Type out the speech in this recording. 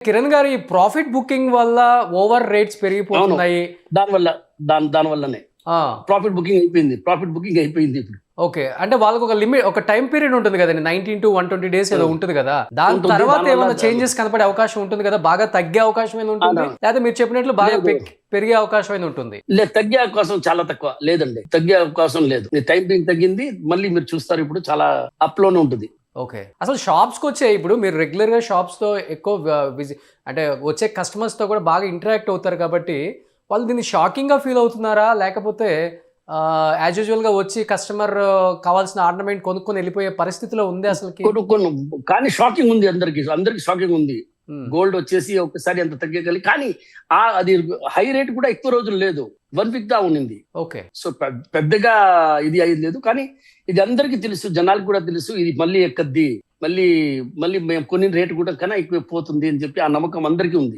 కిరణ్ గారు, ఈ profit booking వల్ల ఓవర్ రేట్స్ అవును. పెరిగిపోతున్నాయి. దానివల్ల దానివల్లనే ఆ! ప్రాఫిట్ బుకింగ్ అయిపోయింది ఇప్పుడు. ఓకే. అంటే వాళ్ళకి ఒక లిమిట్, ఒక టైమ్ పీరియడ్ ఉంటుంది కదండి. 19-120 డేస్ ఏదో ఉంటుంది కదా! దాని ఉంటుంది. తర్వాత దానివల్ల ఏమైనా చేంజెస్ కనపడే అవకాశం ఉంటుంది కదా! బాగా తగ్గే అవకాశం ఏమైనా ఉంటుంది? అవును. లేదా మీరు చెప్పినట్లు బాగా లేదు. పెరిగే అవకాశం ఏమైనా ఉంటుంది? లేదు, తగ్గే అవకాశం చాలా తక్కువ. లేదండి, తగ్గే అవకాశం లేదు. టైం బీయింగ్ తగ్గింది. మళ్ళీ మీరు చూస్తారు, ఇప్పుడు చాలా అప్ లోనే ఉంటుంది. ఓకే. అసలు షాప్స్‌కొచ్చే, ఇప్పుడు మీరు రెగ్యులర్‌గా షాప్స్‌తో ఎక్కువ అంటే వచ్చే కస్టమర్స్‌తో కూడా బాగా ఇంటరాక్ట్ అవుతారు కాబట్టి, వాళ్ళు దీన్ని షాకింగ్‌గా ఫీల్ అవుతున్నారా? లేకపోతే యాజ్ యూజువల్‌గా వచ్చి కస్టమర్ కావాల్సిన ఆర్నమెంట్ కొనుక్కొని వెళ్ళిపోయే పరిస్థితిలో ఉంది అసలకి? కొన్ని కానీ షాకింగ్ ఉంది, అందరికి షాకింగ్ ఉంది. హ్మ్. గోల్డ్ వచ్చేసి ఒక్కసారి అంత తగ్గగలి, కానీ అది హై రేట్ కూడా ఎక్కువ రోజులు లేదు. 1 వీక్ దా ఉండింది. ఓకే. సో పెద్దగా ఇది అయ్యేది లేదు. కానీ ఇది అందరికీ తెలుసు, జనాలకు కూడా తెలుసు, ఇది మళ్ళీ ఎక్కద్ది, మళ్ళీ మళ్ళీ మేము కొన్ని రేటు కూడా కన్నా ఎక్కువ పోతుంది అని చెప్పి ఆ నమ్మకం అందరికీ ఉంది.